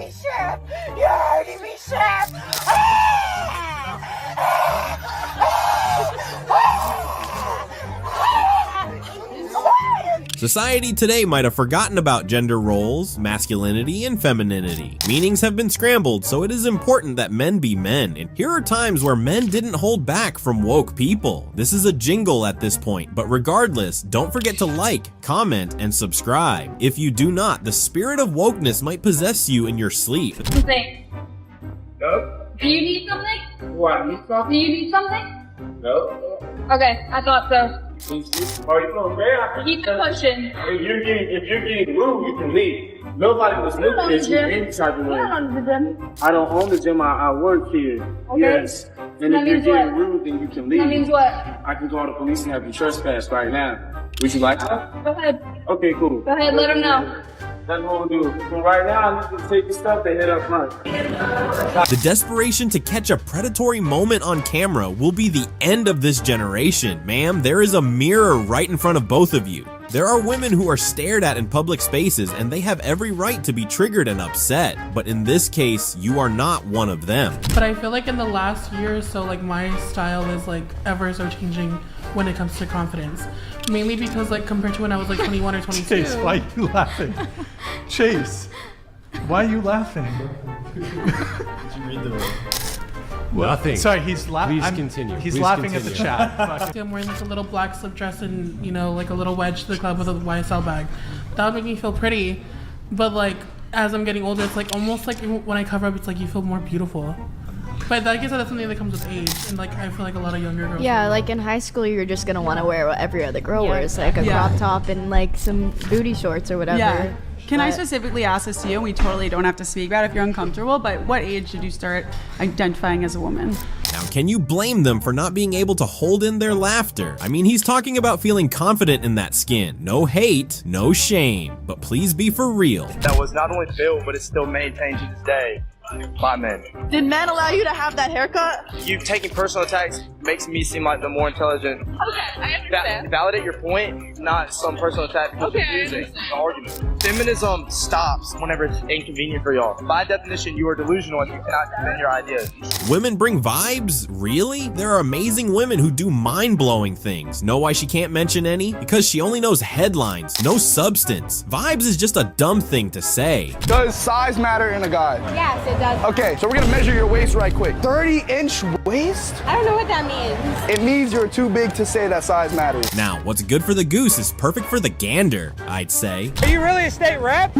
me, Chef! You're hurting me, Chef! Society today might have forgotten about gender roles, masculinity, and femininity. Meanings have been scrambled, so it is important that men be men. And here are times where men didn't hold back from woke people. This is a jingle at this point, but regardless, don't forget to like, comment, and subscribe. If you do not, the spirit of wokeness might possess you in your sleep. Something. No. Do you need something? What? Need Do something? you need something? No. Okay, I thought so. Are you going there? Keep pushing. If you're getting rude, you can leave. Nobody was looking at you any type of I way. don't own the gym. I don't own the gym. I work here. Okay. Yes. And That if you're means getting what? rude, then you can leave. That means what? I can call the police and have you trespassed right now. Would you like that? Go ahead. Okay, cool. Go ahead, let him know. That's what we'll do. But right now, I need to take the stuff and head up front. The desperation to catch a predatory moment on camera will be the end of this generation. Ma'am, there is a mirror right in front of both of you. There are women who are stared at in public spaces and they have every right to be triggered and upset. But in this case, you are not one of them. But I feel like in the last year or so, like my style is like ever so changing when it comes to confidence. Mainly because like compared to when I was like 21 or 22. Chase, why are you laughing? Chase, why are you laughing? Nothing. Sorry, he's laughing. Please continue. He's Please laughing continue. at the chat. Fuck. I'm wearing like a little black slip dress and, you know, like a little wedge to the club with a YSL bag. That would make me feel pretty. But like, as I'm getting older, it's like almost like when I cover up, it's like you feel more beautiful. But I guess that's something that comes with age. And like, I feel like a lot of younger girls. Yeah, like in high school, you're just gonna want to wear what every other girl wears, like a Yeah. crop top and like some booty shorts or whatever. Yeah. Can I But- specifically ask this to you? We totally don't have to speak about it if you're uncomfortable, but what age did you start identifying as a woman? Now, can you blame them for not being able to hold in their laughter? I mean, he's talking about feeling confident in that skin. No hate, no shame, but please be for real. That was not only built, but it's still maintained to this day by men. Did men allow you to have that haircut? You taking personal attacks makes me seem like the more intelligent. Okay, I understand. Validate your point, not some personal attack because Okay, I you're using understand. the argument. Feminism stops whenever it's inconvenient for y'all. By definition, you are delusional and you cannot defend your ideas. Women bring vibes? Really? There are amazing women who do mind-blowing things. Know why she can't mention any? Because she only knows headlines, no substance. Vibes is just a dumb thing to say. Does size matter in a guy? Yes, it does. Okay, so we're gonna measure your waist right quick. 30-inch waist? I don't know what that means. It means you're too big to say that size matters. Now, what's good for the goose is perfect for the gander, I'd say. Are you really a state rep?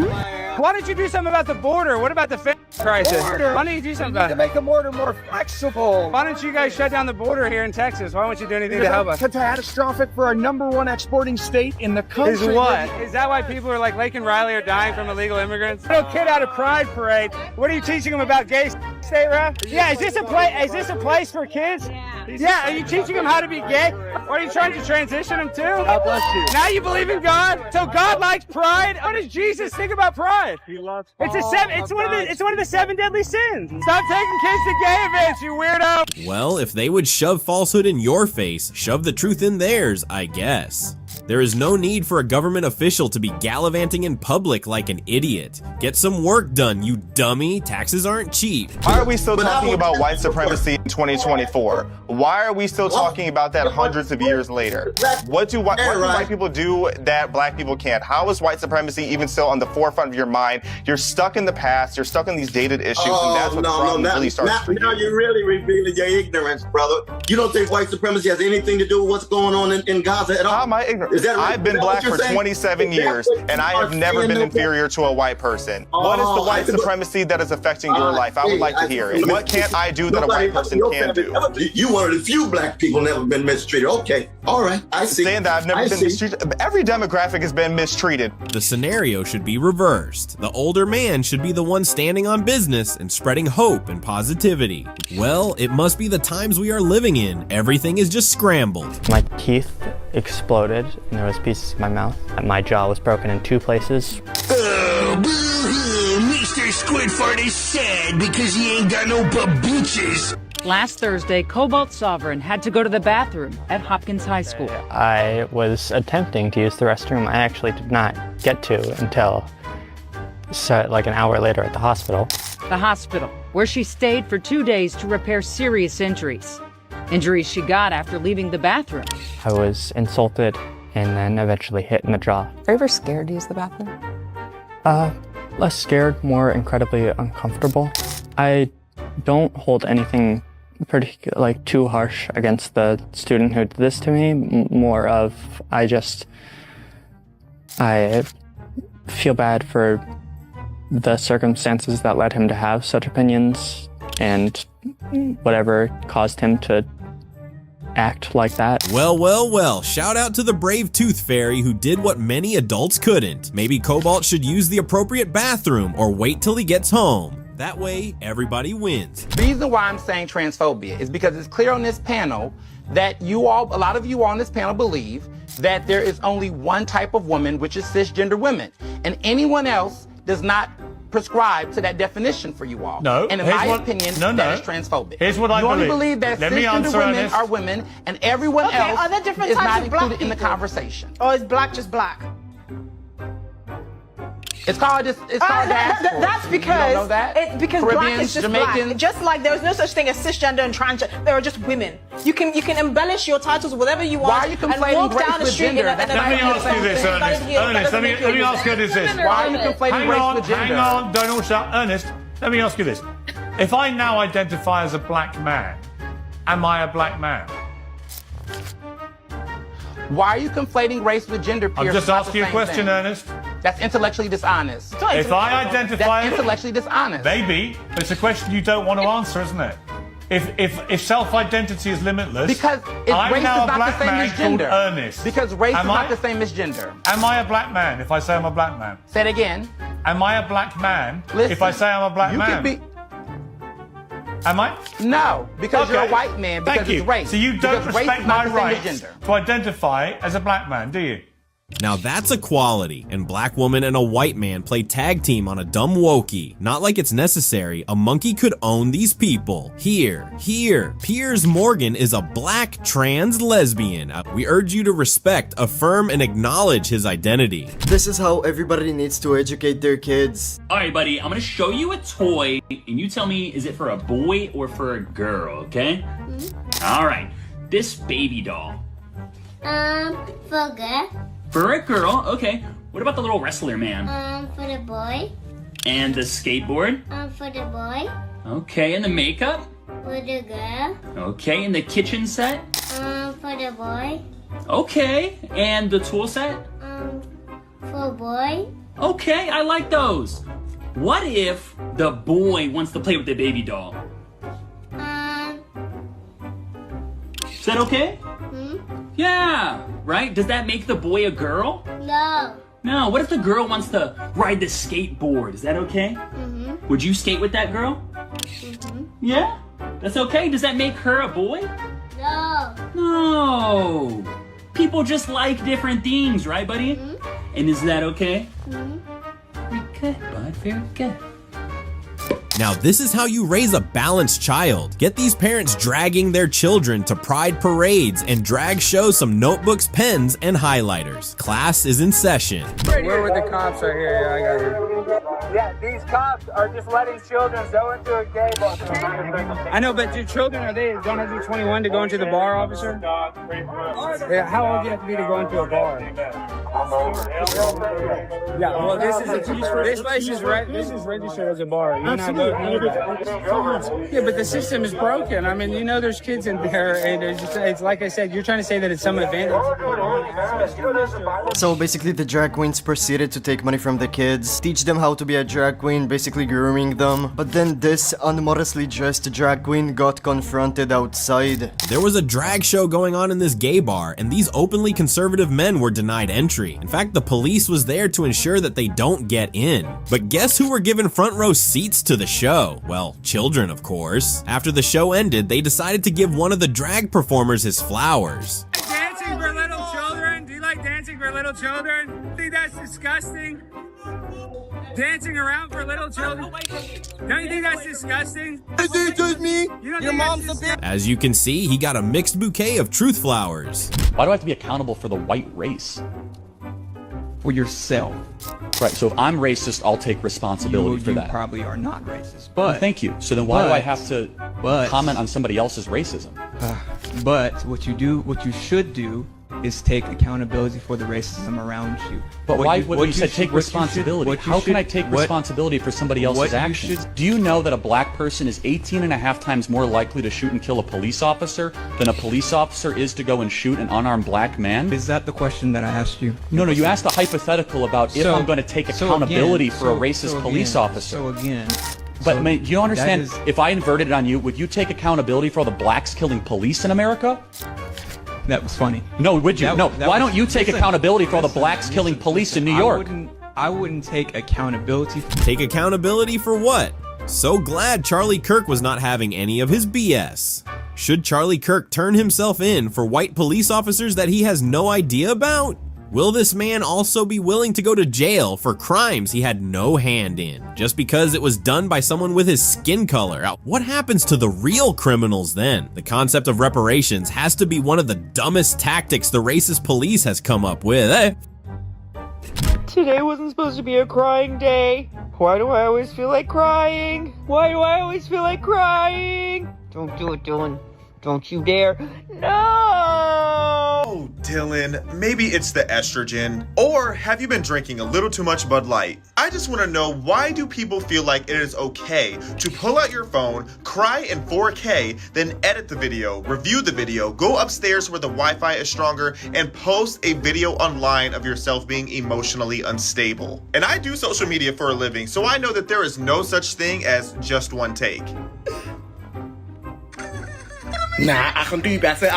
Why don't you do something about the border? What about the crisis? Why don't you do something about it? Make the border more flexible. Why don't you guys shut down the border here in Texas? Why won't you do anything to help us? Catastrophic for our #1 exporting state in the country. Is what? Is that why people are like Lake and Riley are dying from illegal immigrants? Little kid out of Pride Parade. What are you teaching them about gay state rep? Yeah, is this a place for kids? Yeah, are you teaching them how to be gay? Or are you trying to transition them to? God bless you. Now you believe in God? So God likes pride? What does Jesus think about pride? He loves It's one of the 7 deadly sins. Stop taking kids to gay events, you weirdo. Well, if they would shove falsehood in your face, shove the truth in theirs, I guess. There is no need for a government official to be gallivanting in public like an idiot. Get some work done, you dummy. Taxes aren't cheap. Why are we still talking about white supremacy in 2024? Why are we still talking about that hundreds of years later? What do white people do that black people can't? How is white supremacy even still on the forefront of your mind? You're stuck in the past, you're stuck in these dated issues, and that's what Trump really starts to Now you're really revealing your ignorance, brother. You don't think white supremacy has anything to do with what's going on in Gaza at all? How am I ignorant? Is that right? I've been Is that black what for you're saying? 27 Is that years, what and I you have are never saying, been though? inferior to a white person. What is the white supremacy that is affecting your life? I would like to hear it. What can't I do that a white person can do? You one of the few black people never been mistreated. Okay, all right, I see. Saying that I've never been mistreated. Every demographic has been mistreated. The scenario should be reversed. The older man should be the one standing on business and spreading hope and positivity. Well, it must be the times we are living in. Everything is just scrambled. My teeth exploded and there was pieces in my mouth. My jaw was broken in 2 places. Mr. Squidfart is sad because he ain't got no babuches. Last Thursday, Cobalt Sovereign had to go to the bathroom at Hopkins High School. I was attempting to use the restroom. I actually did not get to until set like an hour later at the hospital. The hospital, where she stayed for 2 days to repair serious injuries. Injuries she got after leaving the bathroom. I was insulted and then eventually hit in the jaw. Are you ever scared to use the bathroom? Less scared, more incredibly uncomfortable. I don't hold anything like too harsh against the student who did this to me. More of I feel bad for the circumstances that led him to have such opinions and whatever caused him to act like that. Well, shout out to the brave Tooth Fairy who did what many adults couldn't. Maybe Cobalt should use the appropriate bathroom or wait till he gets home. That way, everybody wins. The reason why I'm saying transphobia is because it's clear on this panel that a lot of you on this panel believe that there is only one type of woman, which is cisgender women, and anyone else does not prescribe to that definition for you all. No. And in my opinion, that is transphobic. Here's what I believe. You only believe. believe that Let me cisgender answer women Ernest. are women, and everyone else are there different is types not of black included in the people? conversation. Or is black just black? It's called diaspora. That's because you don't know that? because black Caribbeans, is just Jamaicans. black. Just like there was no such thing as cisgender and transgender. There are just women. You can embellish your titles whatever you want. Why are you conflating and walk race down the with street gender? in a Let me ask you this, Ernest. Ernest, let me ask you this. Why are you conflating race with gender? Hang on, don't all shout. Ernest, let me ask you this. If I now identify as a black man, am I a black man? Why are you conflating race with gender, Pierce? I'm just asking you a question, Ernest. That's intellectually dishonest. If I identify... That's intellectually dishonest. Maybe, but it's a question you don't want to answer, isn't it? If self-identity is limitless, because I'm race now is a not black the same man as gender. called Ernest. Because race Am is I? not the same as gender. Am I a black man if I say I'm a black man? Say it again. Am I a black man Listen, if I say I'm a black you man? Could be... Am I? No, because Okay. you're a white man. Because Thank you. it's race. So you don't because race respect is not my the same as rights gender. to identify as a black man, do you? Now that's equality, and black woman and a white man play tag team on a dumb wokey. Not like it's necessary, a monkey could own these people. Here, Piers Morgan is a black trans lesbian. We urge you to respect, affirm, and acknowledge his identity. This is how everybody needs to educate their kids. Alright buddy, I'm gonna show you a toy, and you tell me is it for a boy or for a girl, okay? Alright, this baby doll. For a girl. For a girl, okay. What about the little wrestler man? For the boy. And the skateboard? For the boy. Okay, and the makeup? For the girl. Okay, and the kitchen set? For the boy. Okay, and the tool set? For boy. Okay, I like those. What if the boy wants to play with the baby doll? Is that okay? Yeah, right? Does that make the boy a girl? No. No, what if the girl wants to ride the skateboard? Is that okay? Would you skate with that girl? Yeah? That's okay? Does that make her a boy? No. No. People just like different things, right, buddy? And is that okay? Very good, bud. Very good. Now this is how you raise a balanced child. Get these parents dragging their children to pride parades and drag show some notebooks, pens, and highlighters. Class is in session. Where were the cops right here? Yeah, I got it. Yeah, these cops are just letting children go into a gay bar. I know, but do children, don't have to be 21 to go into the bar, officer? Yeah, how old do you have to be to go into a bar? Yeah, well, this place is registered as a bar. Yeah, but the system is broken. I mean, there's kids in there, and it's like I said, you're trying to say that it's some advantage. So basically the drag queens proceeded to take money from the kids, teach them how to be a drag queen, basically grooming them. But then this unmodestly dressed drag queen got confronted outside. There was a drag show going on in this gay bar, and these openly conservative men were denied entry. In fact, the police was there to ensure that they don't get in. But guess who were given front row seats to the show? Well, children, of course. After the show ended, they decided to give one of the drag performers his flowers. Dancing for little children? Do you like dancing for little children? Think that's disgusting? Dancing around for little children? Don't you think that's disgusting? Excuse me? Your mom's a bitch. As you can see, he got a mixed bouquet of truth flowers. Why do I have to be accountable for the white race? for yourself. Right, so if I'm racist, I'll take responsibility for that. You probably are not racist, Well, but... thank you. So then why do I have to comment on somebody else's racism? But what you should do is take accountability for the racism around you. But why, when you said take responsibility, how can I take responsibility for somebody else's actions? Do you know that a black person is 18.5 times more likely to shoot and kill a police officer than a police officer is to go and shoot an unarmed black man? Is that the question that I asked you? No, you asked a hypothetical about if I'm going to take accountability for a racist police officer. So again... But I mean, you understand, if I inverted it on you, would you take accountability for all the blacks killing police in America? That was funny. No, would you? Why don't you take accountability for all the blacks killing police in New York? I wouldn't take accountability. Take accountability for what? So glad Charlie Kirk was not having any of his BS. Should Charlie Kirk turn himself in for white police officers that he has no idea about? Will this man also be willing to go to jail for crimes he had no hand in, just because it was done by someone with his skin color? What happens to the real criminals then? The concept of reparations has to be one of the dumbest tactics the racist police has come up with. Today wasn't supposed to be a crying day. Why do I always feel like crying? Why do I always feel like crying? Don't do it, Dylan. Don't you dare. No! Oh, Dylan, maybe it's the estrogen. Or have you been drinking a little too much Bud Light? I just want to know, why do people feel like it is okay to pull out your phone, cry in 4K, then edit the video, review the video, go upstairs where the Wi-Fi is stronger, and post a video online of yourself being emotionally unstable? And I do social media for a living, so I know that there is no such thing as just one take. Nah, I can do better.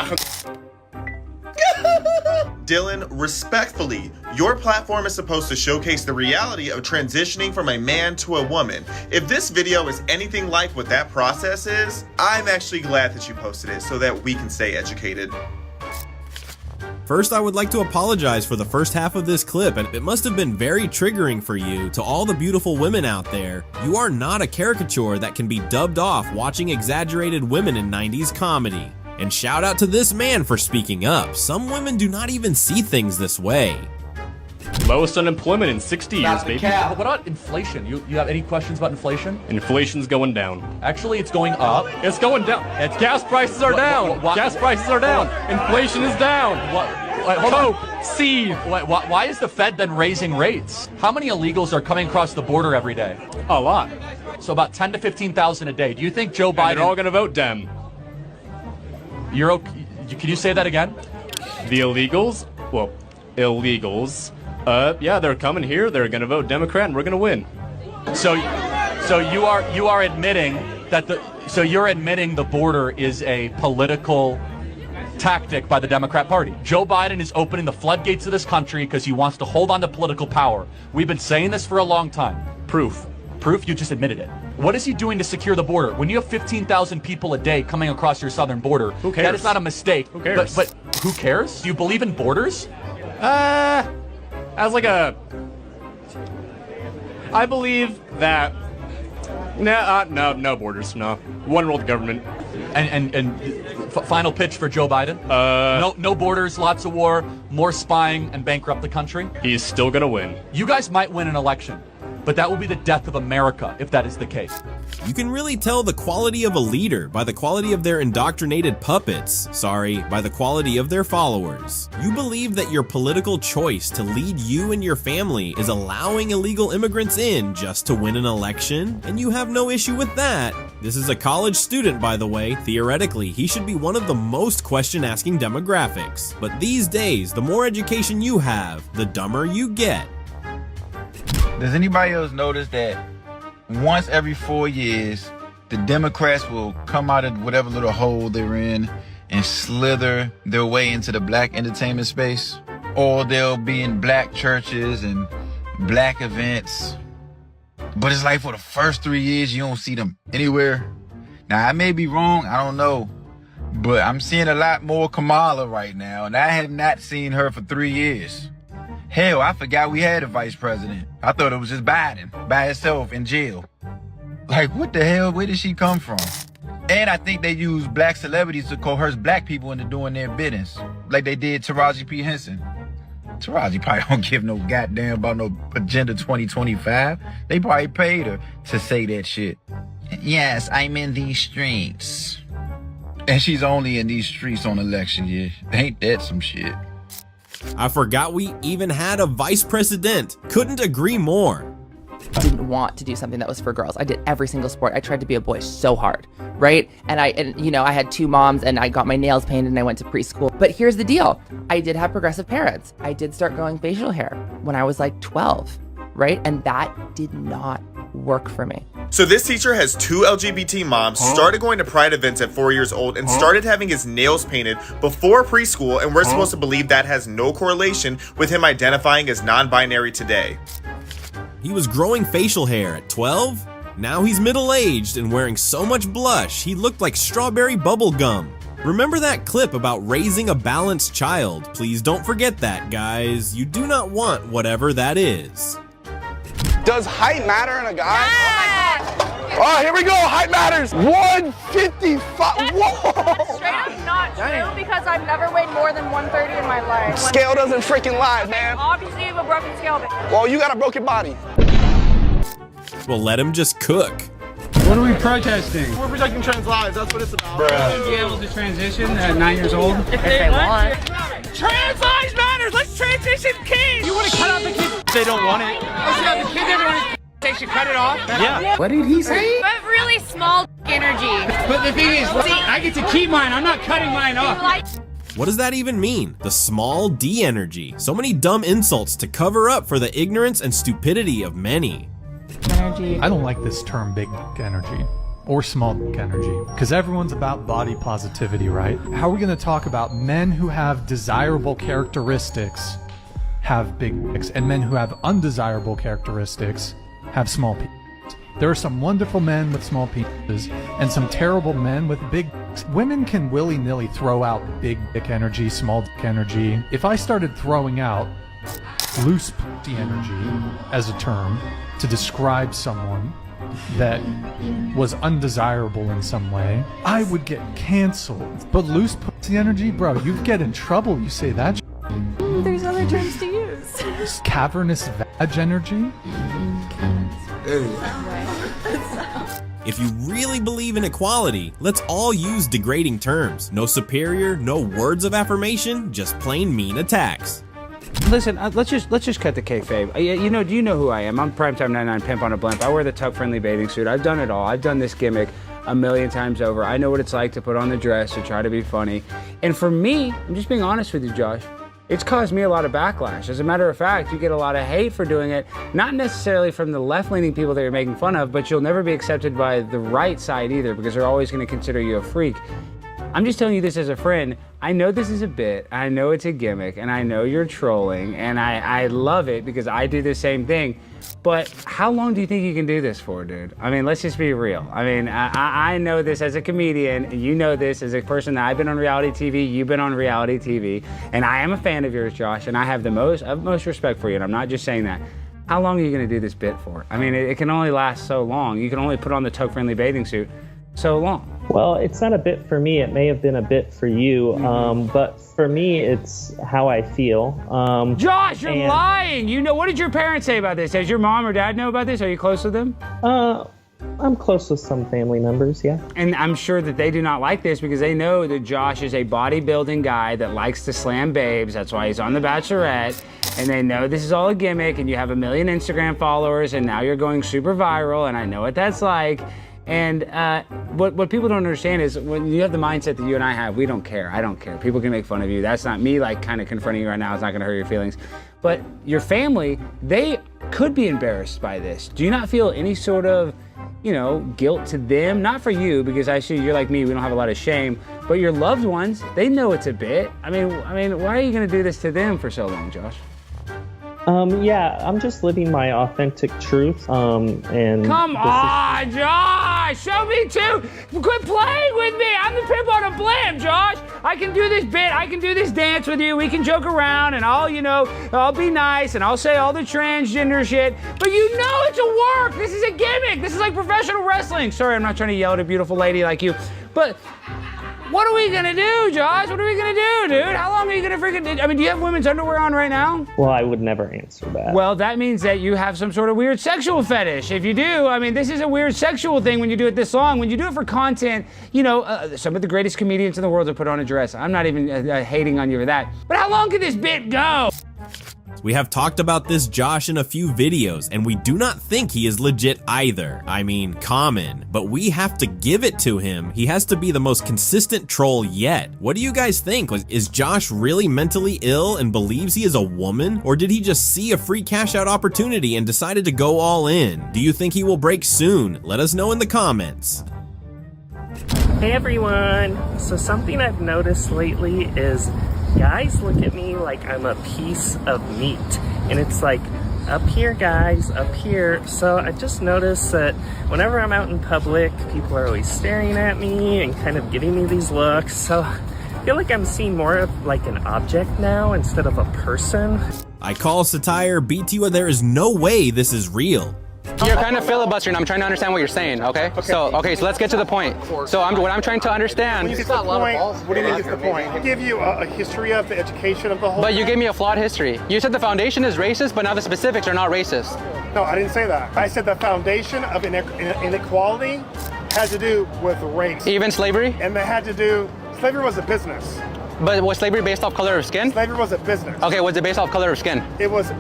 Dylan, respectfully, your platform is supposed to showcase the reality of transitioning from a man to a woman. If this video is anything like what that process is, I'm actually glad that you posted it so that we can stay educated. First, I would like to apologize for the first half of this clip, and it must have been very triggering for you. To all the beautiful women out there, you are not a caricature that can be dubbed off watching exaggerated women in 90s comedy. And shout out to this man for speaking up. Some women do not even see things this way. Lowest unemployment in 60 years, baby. What about inflation? You have any questions about inflation? Inflation's going down. Actually, it's going up. It's going down. Gas prices are down. Gas prices are down. Inflation is down. Coke, seed. Why is the Fed then raising rates? How many illegals are coming across the border every day? A lot. So about 10 to 15,000 a day. Do you think Joe Biden... And they're all going to vote Dem. You're okay? Can you say that again? The illegals? Well, illegals. Yeah, they're coming here. They're going to vote Democrat, and we're going to win. So you are admitting that you're admitting the border is a political tactic by the Democrat Party. Joe Biden is opening the floodgates of this country because he wants to hold on to political power. We've been saying this for a long time. Proof. You just admitted it. What is he doing to secure the border? When you have 15,000 people a day coming across your southern border, who cares? That is not a mistake. Who cares? But who cares? Do you believe in borders? As like a... I believe that... No borders, no. One world government. And final pitch for Joe Biden? No borders, lots of war, more spying, and bankrupt the country? He's still gonna win. You guys might win an election, but that will be the death of America if that is the case. You can really tell the quality of a leader by the quality of their indoctrinated puppets. Sorry, by the quality of their followers. You believe that your political choice to lead you and your family is allowing illegal immigrants in just to win an election, and you have no issue with that. This is a college student, by the way. Theoretically, he should be one of the most question-asking demographics. But these days, the more education you have, the dumber you get. Does anybody else notice that once every 4 years, the Democrats will come out of whatever little hole they're in and slither their way into the black entertainment space? Or they'll be in black churches and black events. But it's like for the first 3 years, you don't see them anywhere. Now, I may be wrong, I don't know. But I'm seeing a lot more Kamala right now, and I have not seen her for 3 years. Hell, I forgot we had a vice president. I thought it was just Biden by herself in jail. Like, what the hell? Where did she come from? And I think they use black celebrities to coerce black people into doing their biddings, like they did Taraji P. Henson. Taraji probably don't give no goddamn about no Agenda 2025. They probably paid her to say that shit. Yes, I'm in these streets. And she's only in these streets on election year. Ain't that some shit? I forgot we even had a vice president. Couldn't agree more. I didn't want to do something that was for girls. I did every single sport. I tried to be a boy so hard, right? And you know, I had 2 moms and I got my nails painted and I went to preschool. But here's the deal. I did have progressive parents. I did start growing facial hair when I was like 12, right? And that did not work for me. So this teacher has 2 LGBT moms, started going to Pride events at 4 years old, and started having his nails painted before preschool, and we're supposed to believe that has no correlation with him identifying as non-binary today. He was growing facial hair at 12? Now he's middle-aged and wearing so much blush, he looked like strawberry bubble gum. Remember that clip about raising a balanced child? Please don't forget that, guys. You do not want whatever that is. Does height matter in a guy? Oh, here we go. Height matters. 155. Whoa. Straight up not true because I've never weighed more than 130 in my life. Scale doesn't freaking lie, man. Obviously, you have a broken scale. Well, you got a broken body. Well, let him just cook. What are we protesting? We're protecting trans lives. That's what it's about. Be able to transition at 9 years old? If they want. Trans lives matters. Let's transition kids. You want to cut out the kids? They don't want it. The kids, everyone, they should cut it off. Yeah. What did he say? But really small energy. But the thing is, I get to keep mine. I'm not cutting mine off. What does that even mean? The small D energy. So many dumb insults to cover up for the ignorance and stupidity of many. I don't like this term big energy or small energy because everyone's about body positivity, right? How are we going to talk about men who have desirable characteristics have big dicks and men who have undesirable characteristics have small penises? There are some wonderful men with small penises and some terrible men with big dicks. Women can willy-nilly throw out big dick energy, small dick energy. If I started throwing out loose pussy energy as a term to describe someone that was undesirable in some way, I would get canceled. But loose pussy energy, bro, you get in trouble. You say that. There's other terms to use. Cavernous vag energy. If you really believe in equality, let's all use degrading terms. No superior, no words of affirmation, just plain mean attacks. Listen, let's just cut the kayfabe. You know, do you know who I am? I'm Primetime 99 Pimp on a Blimp. I wear the tuck-friendly bathing suit. I've done it all. I've done this gimmick a million times over. I know what it's like to put on the dress, to try to be funny. And for me, I'm just being honest with you, Josh, it's caused me a lot of backlash. As a matter of fact, you get a lot of hate for doing it, not necessarily from the left-leaning people that you're making fun of, but you'll never be accepted by the right side either because they're always going to consider you a freak. I'm just telling you this as a friend. I know this is a bit, I know it's a gimmick, and I know you're trolling, and I love it because I do the same thing. But how long do you think you can do this for, dude? I mean, let's just be real. I mean, I know this as a comedian, and you know this as a person that I've been on reality TV, you've been on reality TV, and I am a fan of yours, Josh, and I have the most respect for you, and I'm not just saying that. How long are you gonna do this bit for? I mean, it can only last so long. You can only put on the tuck-friendly bathing suit so long. Well, it's not a bit for me. It may have been a bit for you, but for me, it's how I feel. Josh, you're lying. You know, what did your parents say about this? Does your mom or dad know about this? Are you close with them? I'm close with some family members, yeah. And I'm sure that they do not like this because they know that Josh is a bodybuilding guy that likes to slam babes. That's why he's on The Bachelorette. And they know this is all a gimmick and you have 1 million Instagram followers and now you're going super viral and I know what that's like. And what people don't understand is when you have the mindset that you and I have, we don't care. I don't care. People can make fun of you. That's not me like kind of confronting you right now. It's not going to hurt your feelings. But your family, they could be embarrassed by this. Do you not feel any sort of, you know, guilt to them? Not for you, because I see you're like me, we don't have a lot of shame. But your loved ones, they know it's a bit. I mean, why are you going to do this to them for so long, Josh? Yeah, I'm just living my authentic truth. And come on, Josh, show me too. Quit playing with me. I'm the pimp on a blimp, Josh. I can do this bit. I can do this dance with you. We can joke around, and I'll be nice, and I'll say all the transgender shit. But you know it's a work. This is a gimmick. This is like professional wrestling. Sorry, I'm not trying to yell at a beautiful lady like you, but What are we gonna do, Josh? What are we gonna do, dude? How long are you gonna freaking? I mean, do you have women's underwear on right now? Well, I would never answer that. Well, that means that you have some sort of weird sexual fetish. If you do, I mean, this is a weird sexual thing when you do it this long. When you do it for content, you know, some of the greatest comedians in the world have put on a dress. I'm not even hating on you for that. But how long can this bit go? We have talked about this Josh in a few videos, and we do not think he is legit either. I mean, Common. But we have to give it to him. He has to be the most consistent troll yet. What do you guys think? Is Josh really mentally ill and believes he is a woman? Or did he just see a free cash out opportunity and decided to go all in? Do you think he will break soon? Let us know in the comments. Hey everyone! So something I've noticed lately is guys look at me like I'm a piece of meat. And it's like, up here guys, up here. So I just noticed that whenever I'm out in public, people are always staring at me and kind of giving me these looks. So I feel like I'm seen more of like an object now instead of a person. I call satire BT. There is no way this is real. You're kind of filibustering. I'm trying to understand what you're saying, okay? So let's get to the point. So what I'm trying to understand. What do you mean it's the point? I give you a history of the education of the whole. But you gave me a flawed history. You said the foundation is racist, but now the specifics are not racist. No, I didn't say that. I said the foundation of inequality had to do with race. Even slavery? And they had to do, slavery was a business. But was slavery based off color of skin? Slavery was a business. Okay, was it based off color of skin? It was.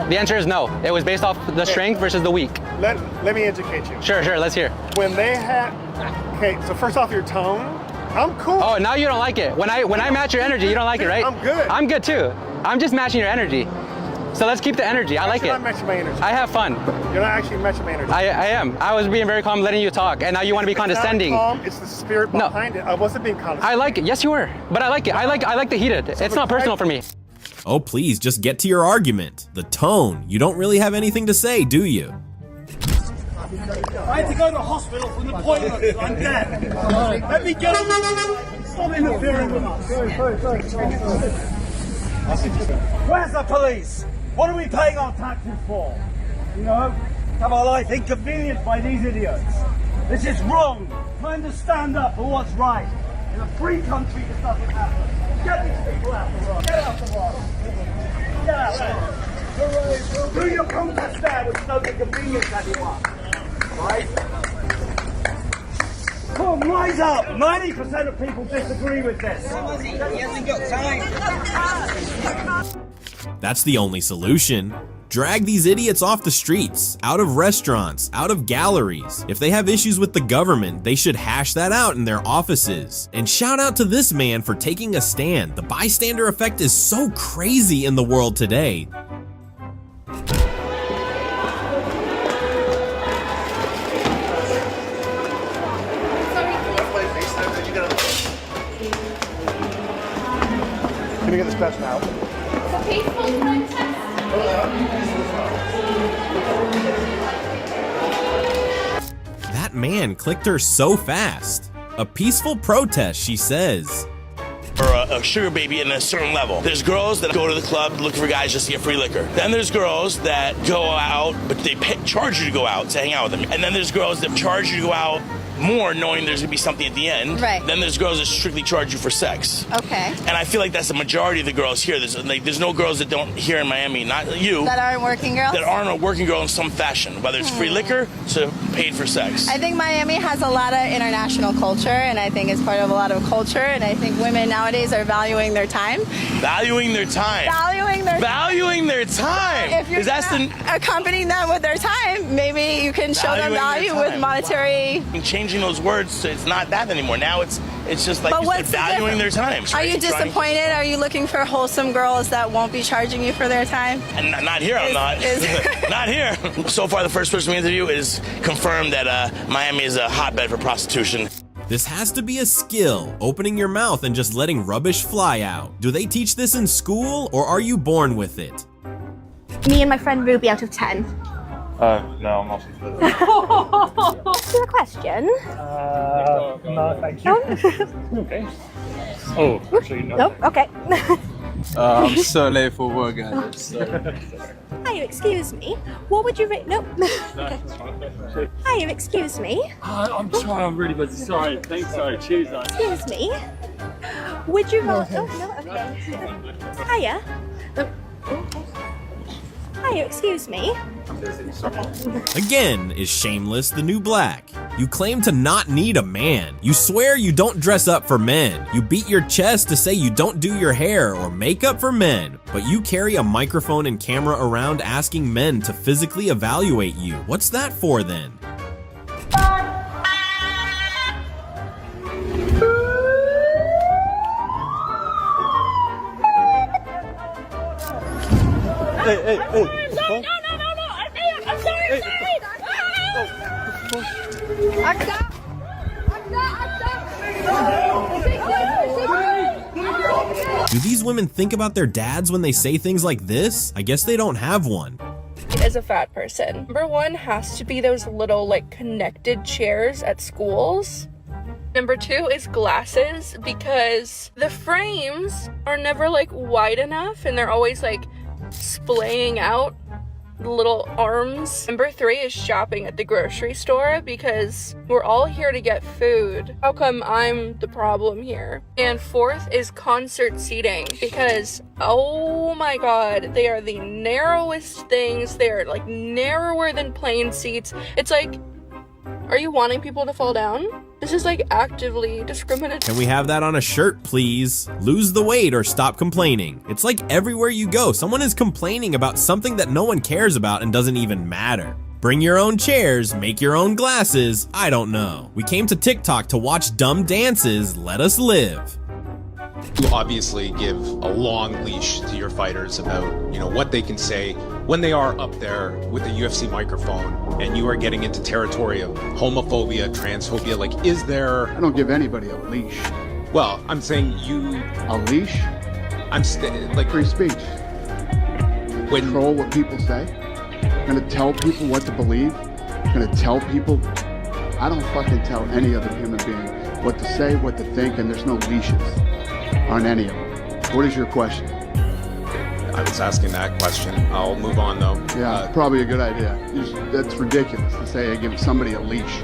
The answer is no. It was based off the strength versus the weak. Let me educate you. Sure, let's hear. When they had, okay, so first off your tone, I'm cool. Oh, now you don't like it. When I match your energy, you don't like it, right? I'm good. I'm good too. I'm just matching your energy. So let's keep the energy. I like it. You're not matching my energy. I have fun. You're not actually matching my energy. I am. I was being very calm, letting you talk, and now you want to be condescending. It's not calm, it's the spirit behind it. I wasn't being condescending. I like it. Yes, you were. But I like it. I like the heated. It's not personal for me. Oh, please, just get to your argument. The tone. You don't really have anything to say, do you? I had to go to the hospital for an appointment. I'm dead. Let me go. Stop interfering with us. Where's the police? What are we paying our taxes for? You know, have our life inconvenienced by these idiots. This is wrong. Time to stand up for what's right. In a free country, this doesn't happen. Get these people out the road. Get out the road. Get out there. Do your protest there, which don't inconvenience anyone. Right? Come on, rise up. 90% of people disagree with this. He hasn't got time. That's the only solution. Drag these idiots off the streets, out of restaurants, out of galleries. If they have issues with the government, they should hash that out in their offices. And shout out to this man for taking a stand. The bystander effect is so crazy in the world today. Can we get this patch now? That man clicked her so fast. A peaceful protest, she says. Or a sugar baby at a certain level. There's girls that go to the club looking for guys just to get free liquor. Then there's girls that go out, but they charge you to go out to hang out with them. And then there's girls that charge you to go out more knowing there's gonna be something at the end. Right. Then there's girls that strictly charge you for sex. Okay. And I feel like that's the majority of the girls here. There's no girls that don't here in Miami, not you. That aren't working girls? That aren't a working girl in some fashion, whether it's free liquor to paid for sex. I think Miami has a lot of international culture, and I think it's part of a lot of culture, and I think women nowadays are valuing their time. Valuing their time. Valuing their time. If you're accompanying them with their time, maybe you can show them value with monetary. And changing those words so it's not that anymore. Now it's just like you said, valuing their time. Are you disappointed? Are you looking for wholesome girls that won't be charging you for their time? And not here, I'm not. Not here. So far, the first person we interview is confirmed that Miami is a hotbed for prostitution. This has to be a skill, opening your mouth and just letting rubbish fly out. Do they teach this in school, or are you born with it? Me and my friend Ruby out of 10. No, I'm not. Is there a question? No, thank you. Okay. Oh, actually, no. Nope, okay. I'm so late for work, guys. Hiya, excuse me. What would you rate? Nope. Okay. Hiya, excuse me. I'm sorry, I'm really busy. Sorry, thanks, sorry, cheers. Excuse me. Would you rather? Oh, no, okay. Hiya. Hiya, excuse me. Again, is Shameless the new black? You claim to not need a man. You swear you don't dress up for men. You beat your chest to say you don't do your hair or makeup for men. But you carry a microphone and camera around asking men to physically evaluate you. What's that for then? Hey. No. I'm sorry. Do these women think about their dads when they say things like this? I guess they don't have one. As a fat person, number one has to be those little like connected chairs at schools. Number two is glasses, because the frames are never like wide enough and they're always like splaying out little arms. Number three is shopping at the grocery store, because we're all here to get food. How come I'm the problem here? And fourth is concert seating, because oh my god, they are the narrowest things. They are like narrower than plane seats. It's like, are you wanting people to fall down? This is like actively discriminatory. Can we have that on a shirt, please? Lose the weight or stop complaining. It's like everywhere you go, someone is complaining about something that no one cares about and doesn't even matter. Bring your own chairs, make your own glasses, I don't know. We came to TikTok to watch dumb dances, let us live. You obviously give a long leash to your fighters about, what they can say when they are up there with the UFC microphone and you are getting into territory of homophobia, transphobia. Like, is there... I don't give anybody a leash. Well, I'm saying you... A leash? I'm like... Free speech. Control what people say. Gonna tell people what to believe. Gonna tell people... I don't fucking tell any other human being what to say, what to think, and there's no leashes on any of them. What is your question? I was asking that question. I'll move on though. Yeah, probably a good idea. That's ridiculous to say I give somebody a leash.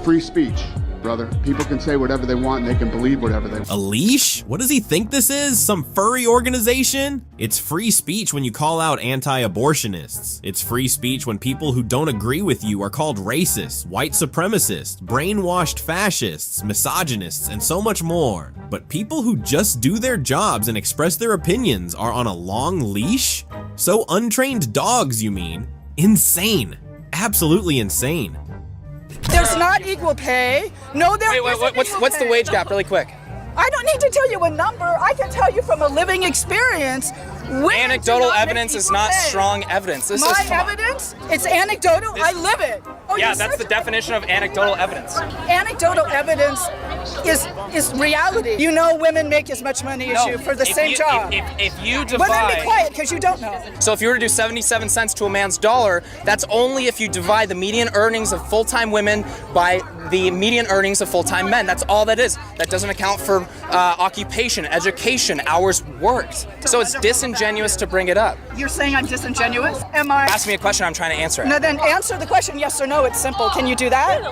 Free speech, brother. People can say whatever they want and they can believe whatever they want. A leash? What does he think this is? Some furry organization? It's free speech when you call out anti-abortionists. It's free speech when people who don't agree with you are called racist, white supremacists, brainwashed fascists, misogynists, and so much more. But people who just do their jobs and express their opinions are on a long leash? So untrained dogs, you mean? Insane. Absolutely insane. There's not equal pay. No, there isn't. What's the wage gap, really quick? I don't need to tell you a number. I can tell you from a living experience. Anecdotal evidence is not strong evidence. My evidence? It's anecdotal. I live it. Oh, yeah, that's the definition of anecdotal evidence. Anecdotal evidence is reality. You know, women make as much money as you for the same job. If you divide... Well, then be quiet, because you don't know. So if you were to do 77 cents to a man's dollar, that's only if you divide the median earnings of full-time women by the median earnings of full-time men. That's all that is. That doesn't account for occupation, education, hours worked. So it's disingenuous to bring it up. You're saying I'm disingenuous? Am I? Ask me a question, I'm trying to answer it. No, then answer the question, yes or no. It's simple. Can you do that?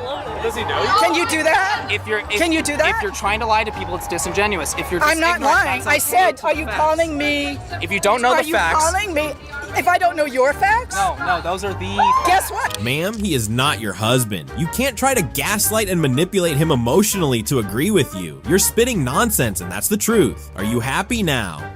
Does he know? Can you do that? Can you do that? If you're trying to lie to people, it's disingenuous. If you're just I'm not ignorant, lying. I said, are you calling me? If you don't know the facts. Are you calling me? If I don't know your facts? No, those are the... Guess what? Ma'am, he is not your husband. You can't try to gaslight and manipulate him emotionally to agree with you. You're spitting nonsense, and that's the truth. Are you happy now?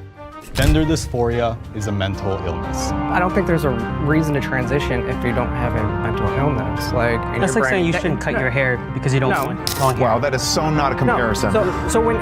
Gender dysphoria is a mental illness. I don't think there's a reason to transition if you don't have a mental illness. That's like saying you shouldn't cut your hair because you don't want long hair. Wow, that is so not a comparison. So when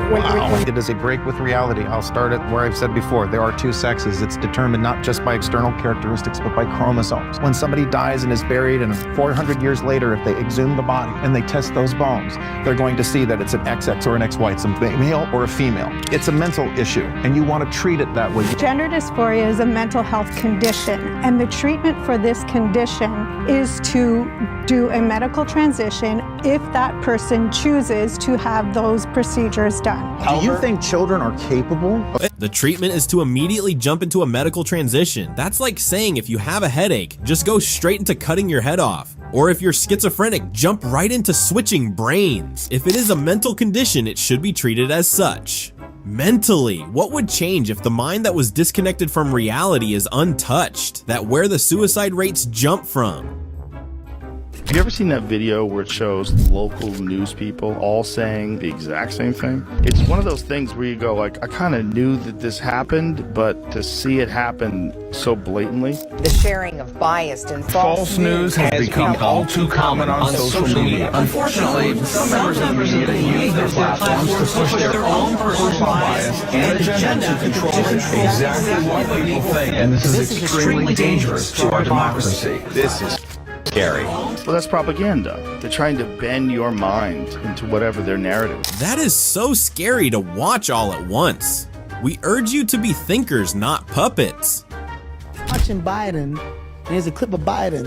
it is a break with reality. I'll start at where I've said before. There are two sexes. It's determined not just by external characteristics, but by chromosomes. When somebody dies and is buried, and 400 years later, if they exhume the body and they test those bones, they're going to see that it's an XX or an XY, it's a male or a female. It's a mental issue, and you want to treat it that way. Gender dysphoria is a mental health condition, and the treatment for this condition is to do a medical transition if that person chooses to have those procedures done. Do you think children are capable? The treatment is to immediately jump into a medical transition. That's like saying if you have a headache, just go straight into cutting your head off. Or if you're schizophrenic, jump right into switching brains. If it is a mental condition, it should be treated as such. Mentally, what would change if the mind that was disconnected from reality is untouched? That where the suicide rates jump from? Have you ever seen that video where it shows local news people all saying the exact same thing? It's one of those things where you go like, I kind of knew that this happened, but to see it happen so blatantly. The sharing of biased and false news has become all too common on social media. Unfortunately, some members of the media use their platforms to push their own personal bias and agenda to control exactly what people think. And this is extremely dangerous to our democracy. This is scary. Well, that's propaganda. They're trying to bend your mind into whatever their narrative is. That is so scary to watch all at once. We urge you to be thinkers, not puppets. Watching Biden, there's a clip of Biden,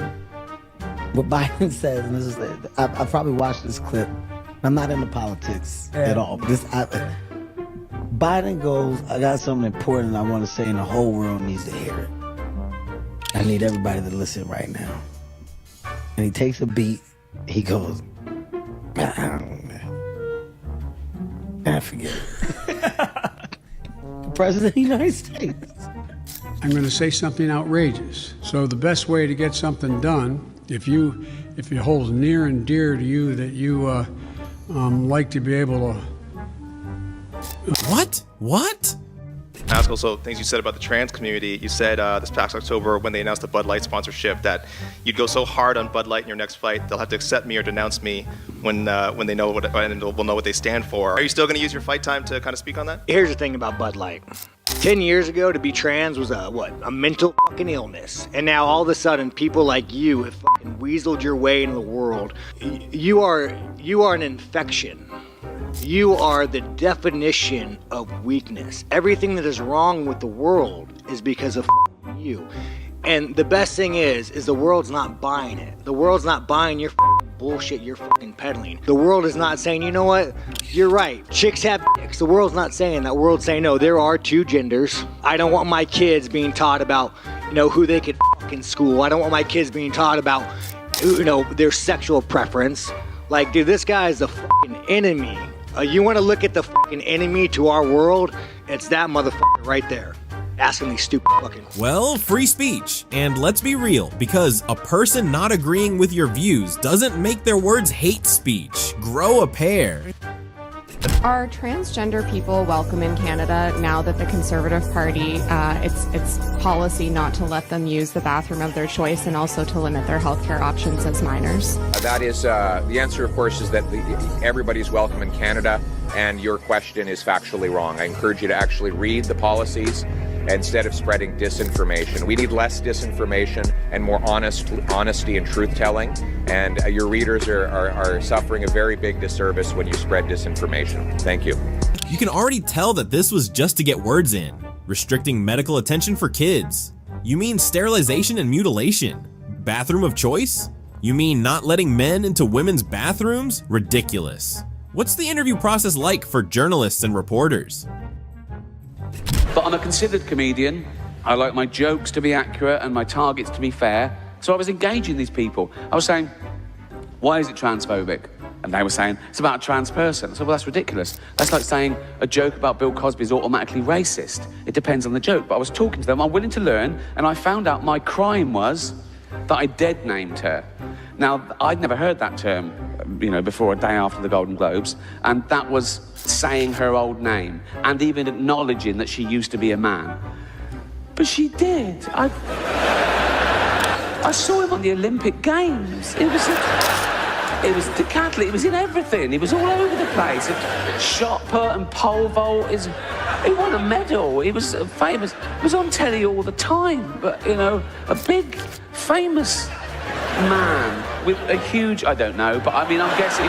what Biden says, and this is, I probably watched this clip. I'm not into politics at all. Biden goes, I got something important I want to say and the whole world needs to hear it. I need everybody to listen right now. And he takes a beat, he goes, I forget it. President of the United States. I'm going to say something outrageous. So the best way to get something done, if it holds near and dear to you that you like to be able to... What? Ask also things you said about the trans community. You said this past October when they announced the Bud Light sponsorship that you'd go so hard on Bud Light in your next fight, they'll have to accept me or denounce me when they know what and will know what they stand for. Are you still going to use your fight time to kind of speak on that? Here's the thing about Bud Light. 10 years ago, to be trans was a mental fucking illness. And now all of a sudden, people like you have fucking weaseled your way into the world. You are an infection. You are the definition of weakness. Everything that is wrong with the world is because of you. And the best thing is the world's not buying it. The world's not buying your bullshit you're fucking peddling. The world is not saying, you know what, you're right, chicks have dicks. The world's not saying that. The world's saying, no, there are two genders. I don't want my kids being taught about, who they could fucking school. I don't want my kids being taught about, their sexual preference. Like, dude, this guy is the fucking enemy. You want to look at the fucking enemy to our world? It's that motherfucker right there. Asking these stupid fucking... Well, free speech. And let's be real, because a person not agreeing with your views doesn't make their words hate speech. Grow a pair. Are transgender people welcome in Canada now that the Conservative Party, its policy not to let them use the bathroom of their choice and also to limit their healthcare options as minors? That is, the answer, of course, is that everybody's welcome in Canada, and your question is factually wrong. I encourage you to actually read the policies instead of spreading disinformation. We need less disinformation and more honesty and truth-telling, and your readers are suffering a very big disservice when you spread disinformation. Thank you. You can already tell that this was just to get words in. Restricting medical attention for kids. You mean sterilization and mutilation? Bathroom of choice? You mean not letting men into women's bathrooms? Ridiculous. What's the interview process like for journalists and reporters? But I'm a considered comedian. I like my jokes to be accurate and my targets to be fair. So I was engaging these people. I was saying, why is it transphobic? And they were saying, it's about a trans person. I said, well, that's ridiculous. That's like saying a joke about Bill Cosby is automatically racist. It depends on the joke. But I was talking to them, I'm willing to learn, and I found out my crime was that I dead named her. Now, I'd never heard that term, before a day after the Golden Globes, and that was saying her old name and even acknowledging that she used to be a man. But she did. I saw him on the Olympic Games. It was decathlon. It was in everything. It was all over the place. Shot put and pole vault. He won a medal. He was famous. He was on telly all the time. But a big, famous man with a huge, I don't know, but I'm guessing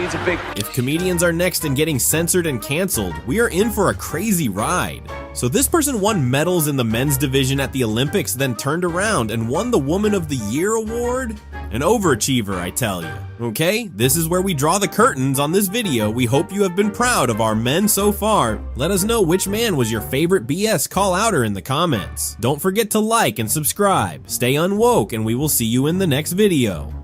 he's a big... If comedians are next in getting censored and canceled, we are in for a crazy ride. So this person won medals in the men's division at the Olympics, then turned around and won the Woman of the Year award? An overachiever, I tell you. Okay, this is where we draw the curtains on this video. We hope you have been proud of our men so far. Let us know which man was your favorite BS call-outer in the comments. Don't forget to like and subscribe. Stay unwoke, and we will see you in the next video.